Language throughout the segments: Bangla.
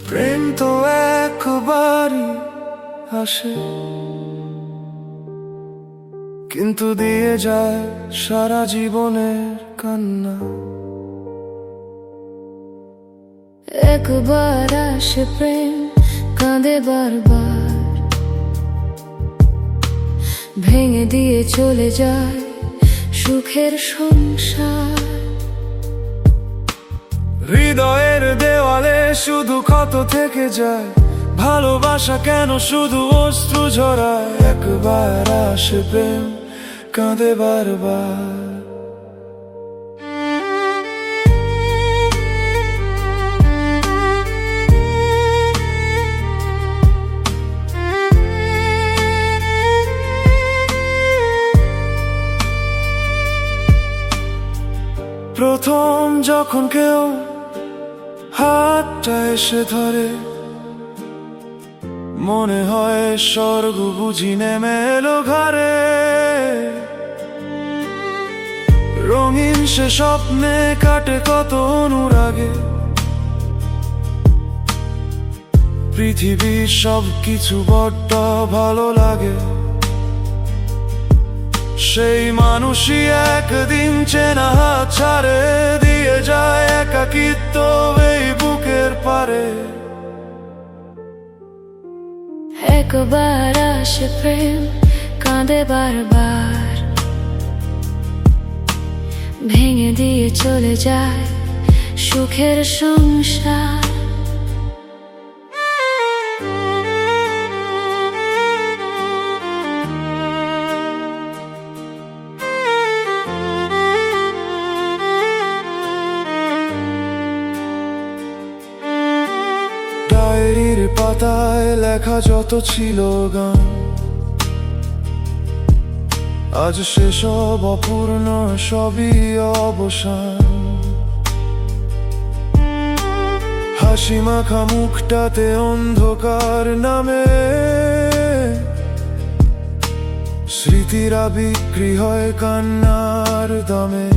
প্রেম তো একবারই আসে, কিন্তু দিয়ে যায় সারা জীবনের কান্না। একবার আসে প্রেম, কাঁদে বারবার, ভেঙে দিয়ে চলে যায় সুখের সংসার। হৃদয়ের দেওয়ালে শুধু ক্ষত থেকে যায়, ভালোবাসা কেন শুধু অশ্রু ঝরায়। একবার আসে প্রেম, কাঁদে বারবার। প্রথম যখন কেউ হাতটা এসে ধরে, মনে হয় স্বর্গ বুঝি নেমে এলো ঘরে। রঙিন সে স্বপ্নে কাটে কত অনুরাগে, পৃথিবীর সব কিছু বড্ড ভালো লাগে। সেই মানুষই একদিন চেনা হাত ছাড়ে, দিয়ে যায় একাকিত্ব এই বুকের পারে। একবার আসে প্রেম, কাঁদে বারবার, ভেঙে দিয়ে চলে যায় সুখের সংসার। ডায়েরির পাতায় লেখা যত ছিল গান, আজ সেসব অপূর্ণ, সবই অবসান। হাসি মাখা মুখটাতে অন্ধকার নামে, স্মৃতিরা বিক্রি হয় কান্নার দামে।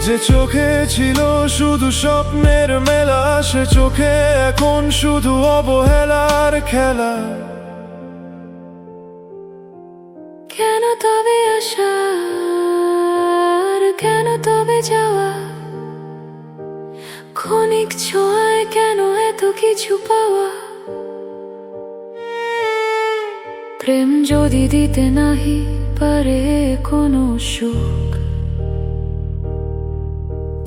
যে চোখে ছিল শুধু স্বপ্নের মেলা, সে চোখে এখন শুধু অবহেলার খেলা। কেন তবে আসা, কেন তবে যাওয়া, ক্ষণিক ছোঁয়ায় কেন এত কিছু পাওয়া। প্রেম যদি দিতে নাহি পারে কোনো সুখ,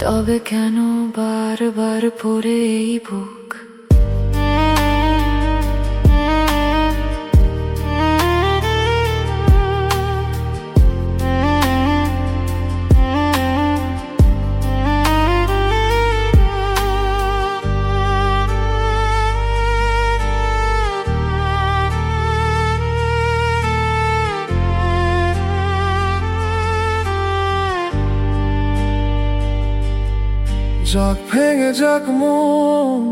তবে কেন বারবার পড়ে এই বুক। যাক ভেঙে যাক মন,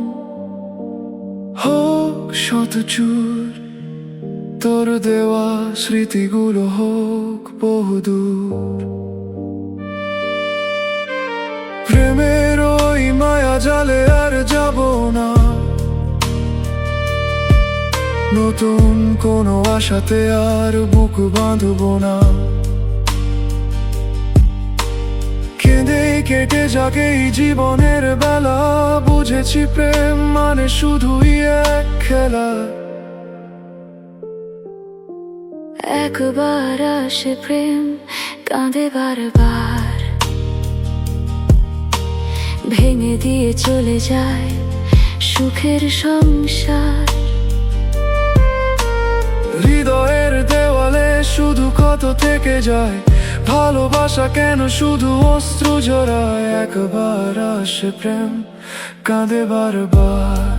হোক শত চুর, তোর দেওয়া স্মৃতিগুলো হোক বহুদূর। প্রেমের ওই মায়া জালে আর যাব না, নতুন কোনো আশাতে আর বুক বাঁধব না। কেঁদেই কেটে যাক এই জীবনের বেলা, বুঝেছি প্রেম মানে শুধুই এক খেলা। একবার আসে প্রেম, কাঁদে বারবার, ভেঙে দিয়ে চলে যায় সুখের সংসার। হৃদয়ের দেওয়ালে শুধু ক্ষত থেকে যায়, ভালোবাসা কেন শুধু অশ্রু ঝরায়। একবার আসে প্রেম, কাঁদে বারবার।